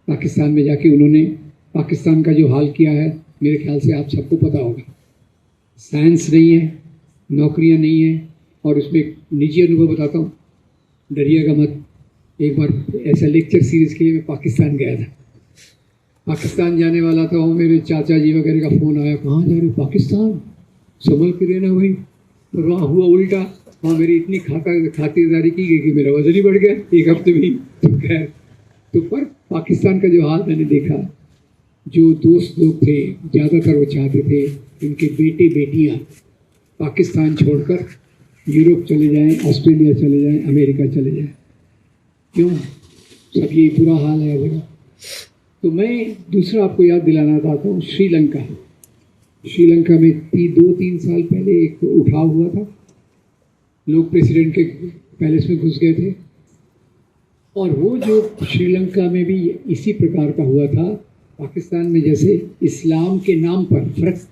पाकिस्तान में जाके उन्होंने पाकिस्तान का जो हाल किया है, मेरे ख्याल से आप सबको पता होगा। साइंस नहीं है, नौकरियां नहीं है, और उसमें एक निजी अनुभव बताता हूँ, डरिएगा मत। एक बार ऐसा लेक्चर सीरीज के लिए मैं पाकिस्तान गया था। पाकिस्तान जाने वाला था, वो मेरे चाचा जी वगैरह का फ़ोन आया, कहाँ जा रहे हो? पाकिस्तान, संभल के रहना भाई। और वहाँ हुआ उल्टा, वहाँ मेरी इतनी खातिरदारी की गई कि मेरा वजन ही बढ़ गया एक हफ्ते में ही। तो खैर, तो पर पाकिस्तान का जो हाल मैंने देखा, जो दोस्त लोग थे ज़्यादातर वो चाहते थे उनके बेटे बेटियाँ पाकिस्तान छोड़कर यूरोप चले जाएं, ऑस्ट्रेलिया चले जाएं, अमेरिका चले जाएं। क्यों? सब ये बुरा हाल है अभी। तो मैं दूसरा आपको याद दिलाना चाहता हूँ, श्रीलंका में 2-3 साल पहले एक उठाव हुआ था। लोग प्रेसिडेंट के पैलेस में घुस गए थे, और वो जो श्रीलंका में भी इसी प्रकार का हुआ था। पाकिस्तान में जैसे इस्लाम के नाम पर, फर्क,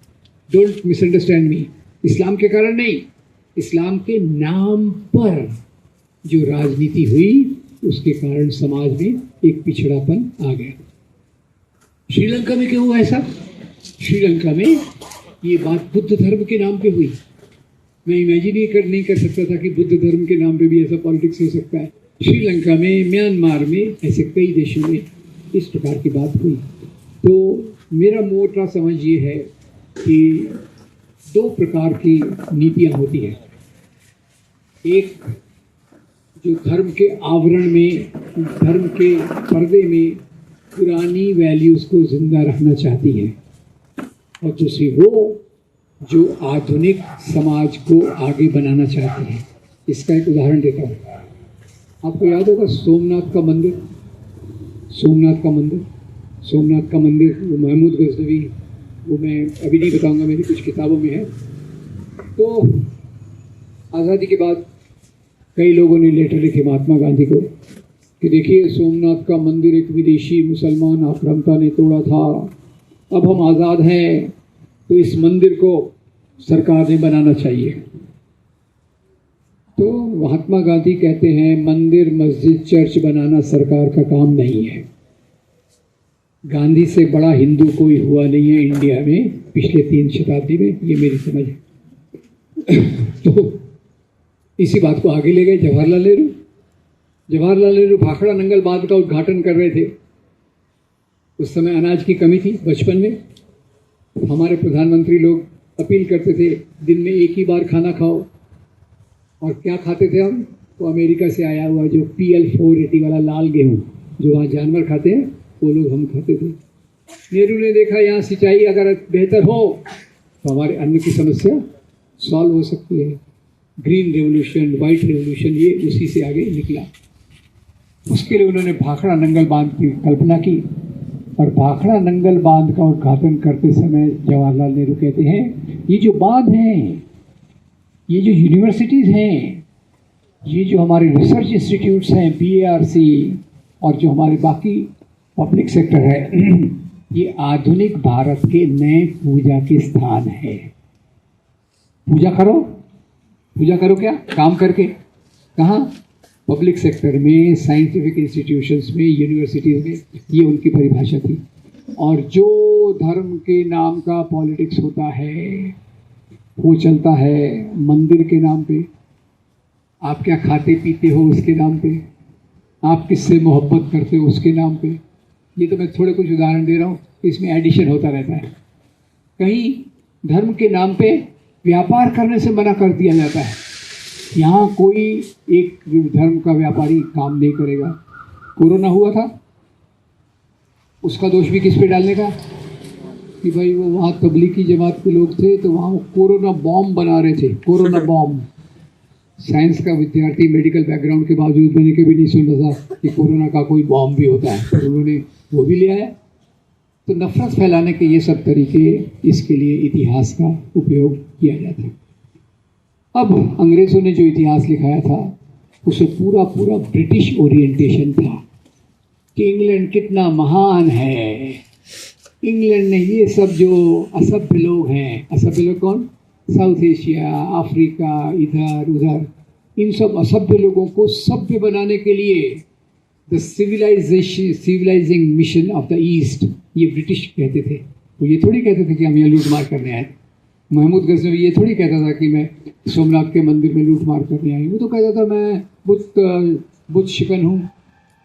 डोंट मिसअंडरस्टैंड मी, इस्लाम के कारण नहीं, इस्लाम के नाम पर जो राजनीति हुई उसके कारण समाज में एक पिछड़ापन आ गया। श्रीलंका में क्यों हुआ ऐसा? श्रीलंका में ये बात बुद्ध धर्म के नाम पे हुई। मैं इमेजिन ही नहीं कर सकता था कि बुद्ध धर्म के नाम पे भी ऐसा पॉलिटिक्स हो सकता है। श्रीलंका में, म्यांमार में, ऐसे कई देशों में इस प्रकार की बात हुई। तो मेरा मोटा समझ ये है कि दो प्रकार की नीतियाँ होती हैं। एक जो धर्म के आवरण में, धर्म के पर्दे में पुरानी वैल्यूज़ को जिंदा रखना चाहती है, और दूसरी वो जो आधुनिक समाज को आगे बनाना चाहती है। इसका एक उदाहरण देता हूँ। आपको याद होगा सोमनाथ का मंदिर, सोमनाथ का मंदिर वो महमूद गजनवी, वो मैं अभी नहीं बताऊंगा, मेरी कुछ किताबों में है। तो आज़ादी के बाद कई लोगों ने लेटर लिखे महात्मा गांधी को कि देखिए सोमनाथ का मंदिर एक विदेशी मुसलमान आक्रांता ने तोड़ा था, अब हम आज़ाद हैं तो इस मंदिर को सरकार ने बनाना चाहिए। तो महात्मा गांधी कहते हैं मंदिर, मस्जिद, चर्च बनाना सरकार का काम नहीं है। गांधी से बड़ा हिंदू कोई हुआ नहीं है इंडिया में पिछले 3 शताब्दी में, ये मेरी समझ है। तो इसी बात को आगे ले गए जवाहरलाल नेहरू भाखड़ा नंगल बांध का उद्घाटन कर रहे थे। उस समय अनाज की कमी थी। बचपन में हमारे प्रधानमंत्री लोग अपील करते थे दिन में एक ही बार खाना खाओ, और क्या खाते थे हम? तो अमेरिका से आया हुआ जो PL 480 वाला लाल गेहूँ जो वहाँ जानवर खाते हैं, वो लोग हम खाते थे। नेहरू ने देखा यहाँ सिंचाई अगर बेहतर हो तो हमारे अन्न की समस्या सॉल्व हो सकती है। ग्रीन रेवोल्यूशन, वाइट रेवोल्यूशन, ये उसी से आगे निकला। उसके लिए उन्होंने भाखड़ा नंगल बांध की कल्पना की, और भाखड़ा नंगल बांध का उद्घाटन करते समय जवाहरलाल नेहरू कहते हैं ये जो बांध हैं, ये जो यूनिवर्सिटीज़ हैं, ये जो हमारे रिसर्च इंस्टीट्यूट्स हैं BARC, और जो हमारे बाकी पब्लिक सेक्टर है, ये आधुनिक भारत के नए पूजा के स्थान है। पूजा करो क्या? काम करके। कहाँ? पब्लिक सेक्टर में, साइंटिफिक इंस्टीट्यूशंस में, यूनिवर्सिटीज़ में, ये उनकी परिभाषा थी। और जो धर्म के नाम का पॉलिटिक्स होता है वो चलता है मंदिर के नाम पे। आप क्या खाते पीते हो उसके नाम पे, आप किससे मोहब्बत करते हो उसके नाम पे। ये तो मैं थोड़े कुछ उदाहरण दे रहा हूँ, इसमें एडिशन होता रहता है। कहीं धर्म के नाम पे व्यापार करने से मना कर दिया जाता है। यहाँ कोई एक धर्म का व्यापारी काम नहीं करेगा। कोरोना हुआ था, उसका दोष भी किस पे डालने का कि भाई वो वहाँ तबलीगी जमात के लोग थे तो वहाँ कोरोना बॉम्ब बना रहे थे। कोरोना बॉम्ब, साइंस का विद्यार्थी, मेडिकल बैकग्राउंड के बावजूद मैंने कभी नहीं सुना था कि कोरोना का कोई बॉम्ब भी होता है, तो उन्होंने वो भी ले आया। तो नफरत फैलाने के ये सब तरीके, इसके लिए इतिहास का उपयोग किया जाता है। अब अंग्रेज़ों ने जो इतिहास लिखाया था उसे पूरा ब्रिटिश ओरिएंटेशन था कि इंग्लैंड कितना महान है। इंग्लैंड ने ये सब जो असभ्य लोग हैं, असभ्य लोग कौन? साउथ एशिया, अफ्रीका, इधर उधर, इन सब असभ्य लोगों को सभ्य बनाने के लिए the civilising mission of the east, ये ब्रिटिश कहते थे। वो ये थोड़ी कहते थे कि हम यहाँ लूट मार करने आए। महमूद गजनवी ये थोड़ी कहता था कि मैं सोमनाथ के मंदिर में लूट मार करने आई। वो तो कहता था मैं बुत शिकन हूँ,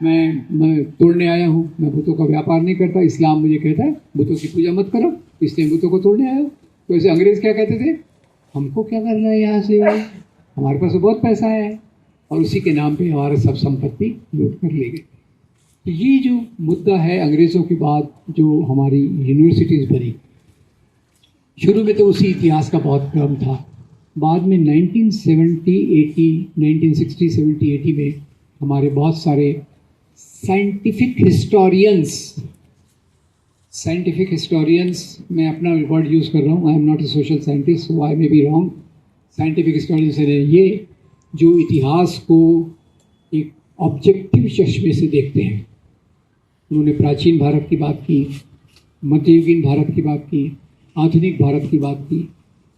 मैं तोड़ने आया हूँ, मैं बुतों का व्यापार नहीं करता। इस्लाम मुझे कहता है बुतों की पूजा मत करो, इसलिए बुतों को तोड़ने आया। तो ऐसे अंग्रेज़ क्या कहते थे? हमको क्या करना है यहाँ से, हमारे पास तो बहुत पैसा है, और उसी के नाम पे हमारे सब संपत्ति लूट कर ले गए। तो ये जो मुद्दा है अंग्रेज़ों के बाद जो हमारी यूनिवर्सिटीज़ बनी, शुरू में तो उसी इतिहास का बहुत क्रम था। बाद में 1960, 70, 80 में हमारे बहुत सारे साइंटिफिक हिस्टोरियंस, मैं अपना वर्ड यूज़ कर रहा हूँ, I am not a social scientist so I may be wrong. Scientific historians ने ये जो इतिहास को एक ऑब्जेक्टिव चश्मे से देखते हैं, उन्होंने प्राचीन भारत की बात की, मध्ययुगीन भारत की बात की, आधुनिक भारत की बात की,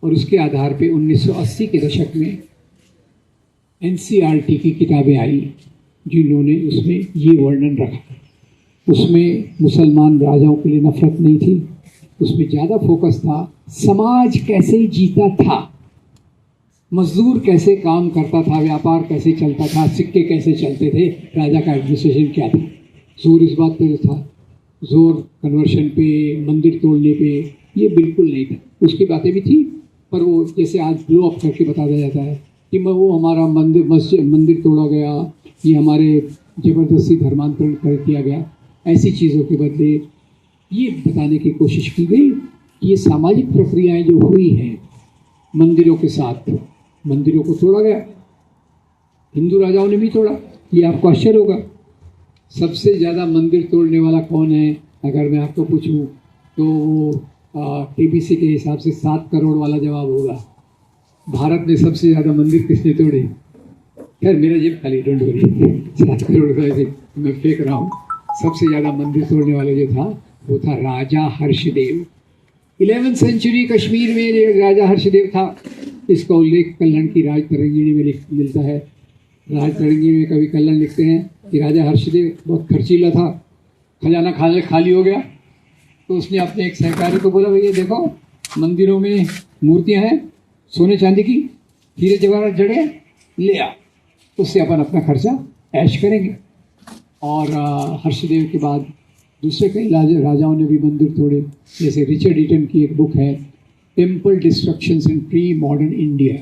और उसके आधार पे 1980 के दशक में NCERT की किताबें आई जिन्होंने उसमें ये वर्णन रखा। उसमें मुसलमान राजाओं के लिए नफरत नहीं थी, उसमें ज़्यादा फोकस था समाज कैसे जीता था। मजदूर कैसे काम करता था, व्यापार कैसे चलता था, सिक्के कैसे चलते थे, राजा का एडमिनिस्ट्रेशन क्या था। जोर इस बात पे था, जोर कन्वर्शन पे, मंदिर तोड़ने पे, ये बिल्कुल नहीं था। उसकी बातें भी थी, पर वो जैसे आज ब्लो अप करके बता दिया जाता है कि वो हमारा मंदिर तोड़ा गया, ये हमारे ज़बरदस्ती धर्मांतरण कर दिया गया, ऐसी चीज़ों के बदले ये बताने की कोशिश की गई कि ये सामाजिक प्रक्रियाएं जो हुई हैं मंदिरों के साथ, मंदिरों को तोड़ा गया, हिंदू राजाओं ने भी तोड़ा। ये आपको आश्चर्य होगा, सबसे ज़्यादा मंदिर तोड़ने वाला कौन है अगर मैं आपको पूछूं तो KBC के हिसाब से 7 करोड़ वाला जवाब होगा। भारत में सबसे ज़्यादा मंदिर किसने तोड़े? खैर मेरा जेब खाली, डोंट वरी, 7 करोड़ रुपये मैं फेंक रहा हूँ। सबसे ज़्यादा मंदिर तोड़ने वाले जो था वो था राजा हर्षदेव। 11वीं सेंचुरी कश्मीर में जो राजा हर्षदेव था, इसका उल्लेख कल्याण की राज तरंगिणी में मिलता है। राज तरंगिणी में कवि कल्याण लिखते हैं कि राजा हर्षदेव बहुत खर्चीला था, खजाना खाली हो गया, तो उसने अपने एक सहकारी को बोला, भैया देखो मंदिरों में मूर्तियां हैं सोने चांदी की, हीरे जवाहरात जड़े, ले आ, उससे अपन अपना खर्चा ऐश करेंगे। और हर्षदेव के बाद दूसरे कई राजाओं ने भी मंदिर तोड़े, जैसे रिचर्ड ईटन की एक बुक है टेम्पल डिस्ट्रक्शंस इन प्री मॉडर्न इंडिया।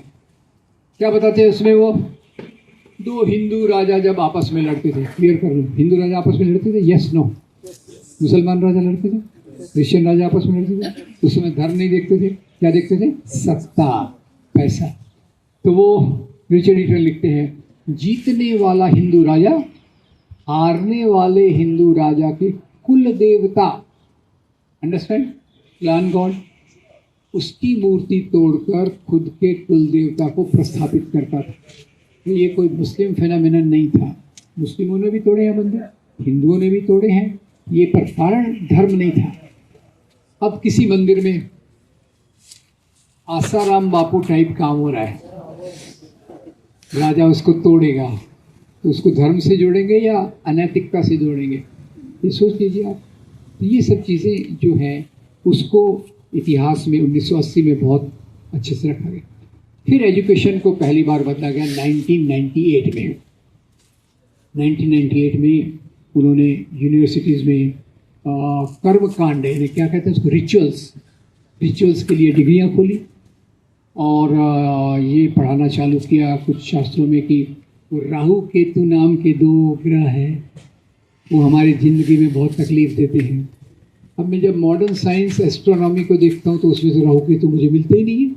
क्या बताते हैं उसमें वो? 2 हिंदू राजा जब आपस में लड़ते थे, क्लियर कर लो, हिंदू राजा आपस में लड़ते थे, यस नो? मुसलमान राजा लड़ते थे, क्रिश्चियन राजा आपस में लड़ते थे, उस समय धर्म नहीं देखते थे, क्या देखते थे? सत्ता, पैसा। तो वो रिचर्ड ईटन लिखते हैं, जीतने वाला हिंदू राजा हारने वाले हिंदू राजा के कुल देवता, अंडरस्टैंड, प्लान गॉड, उसकी मूर्ति तोड़कर खुद के कुल देवता को प्रस्थापित करता था। तो ये कोई मुस्लिम फेनोमेनन नहीं था, मुस्लिमों ने भी तोड़े हैं मंदिर, हिंदुओं ने भी तोड़े हैं, ये पर कारण धर्म नहीं था। अब किसी मंदिर में आसाराम बापू टाइप काम हो रहा है, राजा उसको तोड़ेगा तो उसको धर्म से जोड़ेंगे या अनैतिकता से जोड़ेंगे, ये सोच लीजिए आप। तो ये सब चीज़ें जो हैं उसको इतिहास में 1980 में बहुत अच्छे से रखा गया। फिर एजुकेशन को पहली बार बदला गया 1998 में। 1998 में उन्होंने यूनिवर्सिटीज़ में कर्म कांड, यानी क्या कहते हैं उसको, रिचुअल्स के लिए डिग्रियां खोली और ये पढ़ाना चालू किया कुछ शास्त्रों में कि वो राहु केतु नाम के 2 ग्रह हैं, वो हमारी ज़िंदगी में बहुत तकलीफ़ देते हैं। अब मैं जब मॉडर्न साइंस एस्ट्रोनॉमी को देखता हूँ तो उसमें से राहु केतु मुझे मिलते ही नहीं है।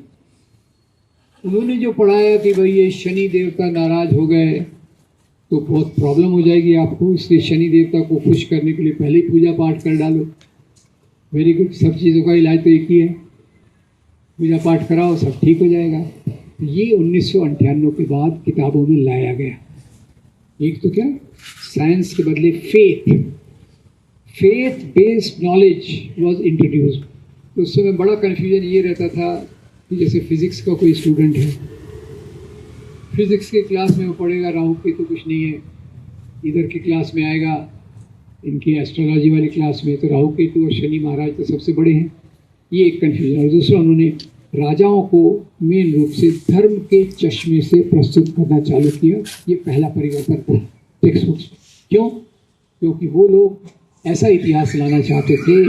उन्होंने जो पढ़ाया कि भाई ये शनि देवता नाराज़ हो गए तो बहुत प्रॉब्लम हो जाएगी आपको, इसलिए शनि देवता को खुश करने के लिए पहले ही पूजा पाठ कर डालो। वेरी गुड, सब चीज़ों का इलाज तो एक ही है, पूजा पाठ कराओ सब ठीक हो जाएगा। ये 1998 के बाद किताबों में लाया गया। एक तो क्या, साइंस के बदले faith based knowledge was introduced. तो उस समय बड़ा कन्फ्यूजन ये रहता था कि जैसे फिज़िक्स का कोई स्टूडेंट है, फिज़िक्स के क्लास में वो पढ़ेगा राहु केतु कुछ नहीं है, इधर की क्लास में आएगा इनकी एस्ट्रोलॉजी वाली क्लास में तो राहु केतु और शनि महाराज तो सबसे बड़े हैं, ये एक कन्फ्यूजन। और दूसरा, उन्होंने राजाओं को मेन रूप से धर्म के चश्मे से प्रस्तुत करना चालू किया। ये पहला परिवर्तन था टेक्स्ट बुक्स। क्यों? क्योंकि वो लोग ऐसा इतिहास लाना चाहते थे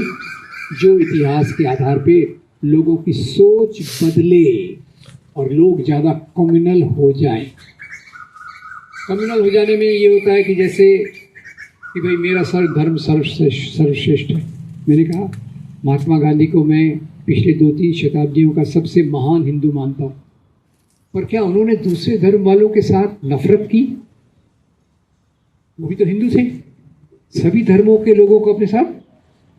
जो इतिहास के आधार पे लोगों की सोच बदले और लोग ज़्यादा कम्युनल हो जाएं। कम्युनल हो जाने में ये होता है कि जैसे कि भाई मेरा धर्म सर्वश्रेष्ठ है। मैंने कहा महात्मा गांधी को मैं पिछले 2-3 शताब्दियों का सबसे महान हिंदू मानता हूँ, पर क्या उन्होंने दूसरे धर्म वालों के साथ नफरत की? वो भी तो हिंदू थे, सभी धर्मों के लोगों को अपने साथ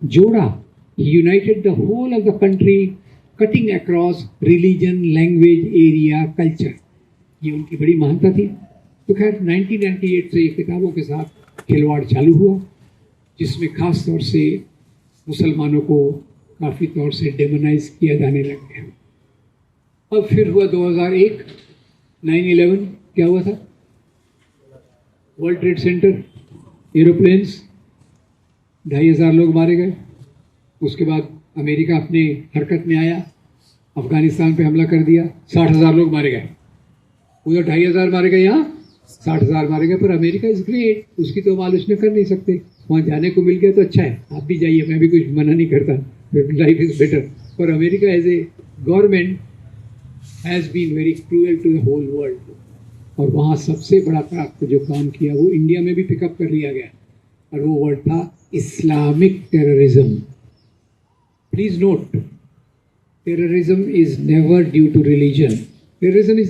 जोड़ा। United the whole of the country cutting across religion, language, area, culture, ये उनकी बड़ी महानता थी। तो खैर 1998 से ये किताबों के साथ खिलवाड़ चालू हुआ, जिसमें खास तौर से मुसलमानों को काफ़ी तौर से डेमोनाइज किया जाने लग गया। अब फिर हुआ 2001 9/11, क्या हुआ था? वर्ल्ड ट्रेड सेंटर, एरोप्लेन्स, 2,500 लोग मारे गए। उसके बाद अमेरिका अपने हरकत में आया, अफगानिस्तान पे हमला कर दिया, 60,000 लोग मारे गए। उधर 2500 मारेगा, यहाँ 60,000 मारेगा। पर अमेरिका इज ग्रेट, उसकी तो हम आलोचना कर नहीं सकते। वहाँ जाने को मिल गया तो अच्छा है, आप भी जाइए, मैं भी कुछ मना नहीं करता, लाइफ इज बेटर। पर America as a government has been very cruel to the whole world. और वहाँ सबसे बड़ा जो काम किया वो इंडिया में भी पिकअप कर लिया गया, और वो वर्ड था Islamic terrorism. Please note, terrorism is never due to religion. Terrorism is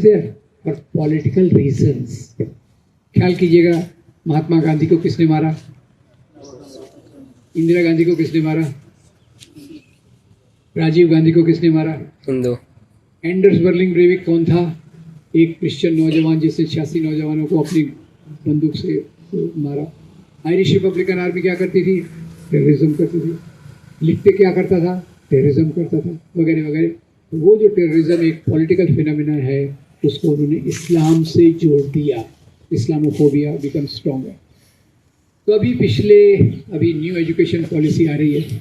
there for political reasons. ख्याल कीजिएगा, महात्मा गांधी को किसने मारा? इंदिरा गांधी को किसने मारा? राजीव गांधी को किसने मारा? हिंदू। एंडर्स बर्लिंग ब्रेविक कौन था? एक क्रिश्चियन नौजवान जिसने 86 नौजवानों को अपनी बंदूक से मारा। आयरिश रिपब्लिकन आर्मी क्या करती थी? टेररिज्म करती थी। लिखते क्या करता था? टेररिज्म करता था, वगैरह वगैरह। तो वो जो टेररिज्म एक पॉलिटिकल फिनोमिना है, उसको उन्होंने इस्लाम से जोड़ दिया। Islamophobia become stronger. तो अभी न्यू एजुकेशन पॉलिसी आ रही है।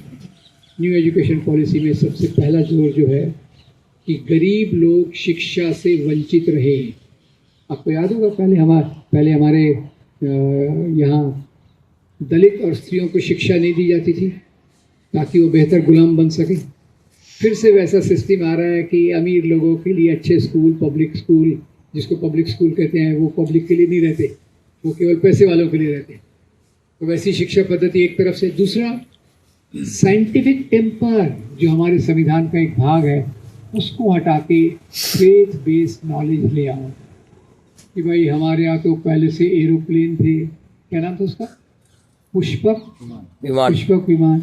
न्यू एजुकेशन पॉलिसी में सबसे पहला जोर जो है कि गरीब लोग शिक्षा से वंचित रहे। आपको याद होगा, पहले हमारे यहाँ दलित और स्त्रियों को शिक्षा नहीं दी जाती थी ताकि वो बेहतर गुलाम बन सके। फिर से वैसा सिस्टम आ रहा है कि अमीर लोगों के लिए अच्छे स्कूल, पब्लिक स्कूल, जिसको पब्लिक स्कूल कहते हैं, वो पब्लिक के लिए नहीं रहते, वो केवल पैसे वालों के लिए रहते। तो वैसी शिक्षा पद्धति एक तरफ से। दूसरा, साइंटिफिक टेम्पर जो हमारे संविधान का एक भाग है, उसको हटा के फेथ बेस्ड नॉलेज ले आओ कि भाई हमारे यहाँ तो पहले से एरोप्लेन थे, क्या नाम था उसका? पुष्पक विमान।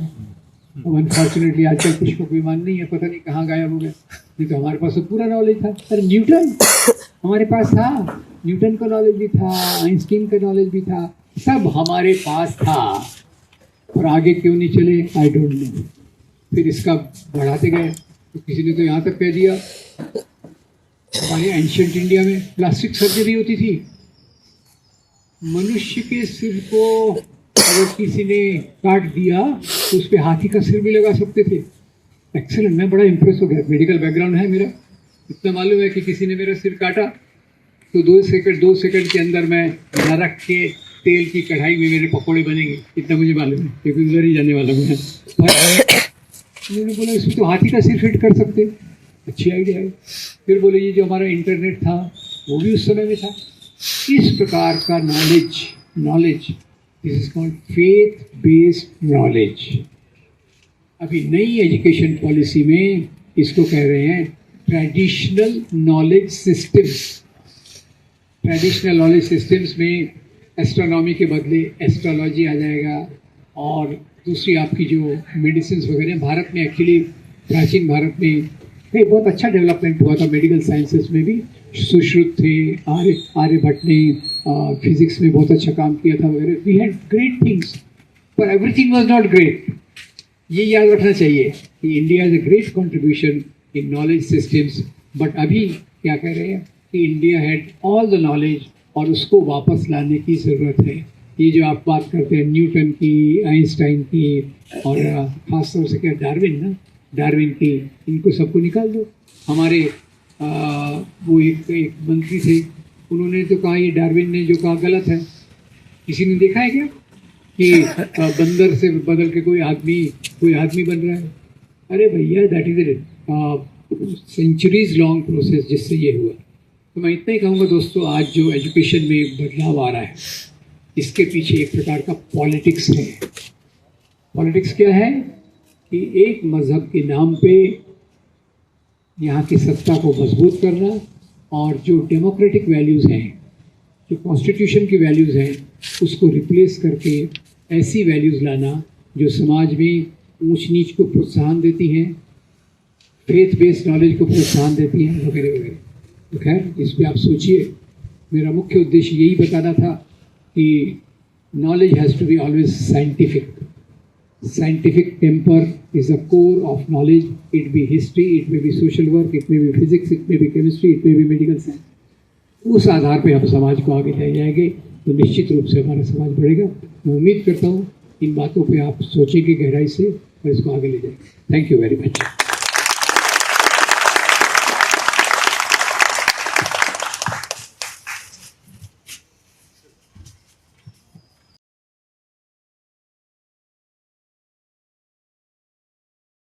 अब अनफॉर्चुनेटली आजकल पुष्पक विमान नहीं है, पता नहीं कहाँ गायब हो गया। नहीं तो हमारे पास तो पूरा नॉलेज था। अरे न्यूटन हमारे पास था, न्यूटन का नॉलेज भी था, आइंस्टीन का नॉलेज भी था, सब हमारे पास था। और आगे क्यों नहीं चले, आई डोंट नो। फिर इसका बढ़ाते गए तो किसी ने तो यहाँ तक कह दिया, हमारे एंशियंट इंडिया में प्लास्टिक सर्जरी होती थी। मनुष्य के सिर को अगर किसी ने काट दिया तो उस पर हाथी का सिर भी लगा सकते थे। एक्सेलेंट, मैं बड़ा इम्प्रेस हो गया। मेडिकल बैकग्राउंड है मेरा, इतना मालूम है कि किसी ने मेरा सिर काटा तो 2 सेकंड के अंदर मैं नरक के तेल की कढ़ाई में मेरे पकौड़े बनेंगे, इतना मुझे मालूम है, क्योंकि उधर ही जाने वाला हूँ मैं। उन्होंने बोला इसमें तो हाथी का सिर फिट कर सकते, अच्छी आइडिया है। फिर बोले ये जो हमारा इंटरनेट था वो भी उस समय में था। इस प्रकार का knowledge this is called faith based knowledge. अभी नई एजुकेशन पॉलिसी में इसको कह रहे हैं traditional knowledge systems. Traditional knowledge systems में एस्ट्रोनॉमी के बदले एस्ट्रोलॉजी आ जाएगा, और दूसरी आपकी जो मेडिसिन वगैरह, भारत में एक्चुअली प्राचीन भारत में एक बहुत अच्छा डेवलपमेंट हुआ था मेडिकल साइंसेस में भी। सुश्रुत थे, आर्यभट्ट ने फिजिक्स में बहुत अच्छा काम किया था वगैरह। वी हैड ग्रेट थिंग्स, पर एवरीथिंग वाज नॉट ग्रेट। ये याद रखना चाहिए कि India has a great contribution in knowledge systems. But अभी क्या कह रहे हैं कि India had all the knowledge, और उसको वापस लाने की ज़रूरत है। ये जो आप बात करते हैं न्यूटन की, आइंस्टाइन की, और ख़ासतौर से क्या डार्विन की, इनको सबको निकाल दो। हमारे वो एक मंत्री थे, उन्होंने तो कहा ये डार्विन ने जो कहा गलत है। किसी ने देखा है क्या कि बंदर से बदल के कोई आदमी बन रहा है? अरे भैया, that is centuries long process जिससे ये हुआ। तो मैं इतना ही कहूँगा दोस्तों, आज जो एजुकेशन में बदलाव आ रहा है, इसके पीछे एक प्रकार का पॉलिटिक्स है। पॉलिटिक्स क्या है कि एक मज़हब के नाम पे यहाँ की सत्ता को मजबूत करना, और जो डेमोक्रेटिक वैल्यूज़ हैं, जो कॉन्स्टिट्यूशन की वैल्यूज़ हैं, उसको रिप्लेस करके ऐसी वैल्यूज़ लाना जो समाज में ऊंच नीच को प्रोत्साहन देती हैं, फेथ बेस्ड नॉलेज को प्रोत्साहन देती हैं, वगैरह वगैरह। तो खैर, इस पर आप सोचिए। मेरा मुख्य उद्देश्य यही बताना था कि knowledge has to be always scientific. Scientific temper is the core of knowledge. It be history, it may be social work, it may be physics, it may be chemistry, it may be medical science. उस आधार पे हम समाज को आगे ले जाएंगे तो निश्चित रूप से हमारा समाज बढ़ेगा। मैं उम्मीद करता हूँ इन बातों पे आप सोचेंगे गहराई से और इसको आगे ले जाएंगे। Thank you very much.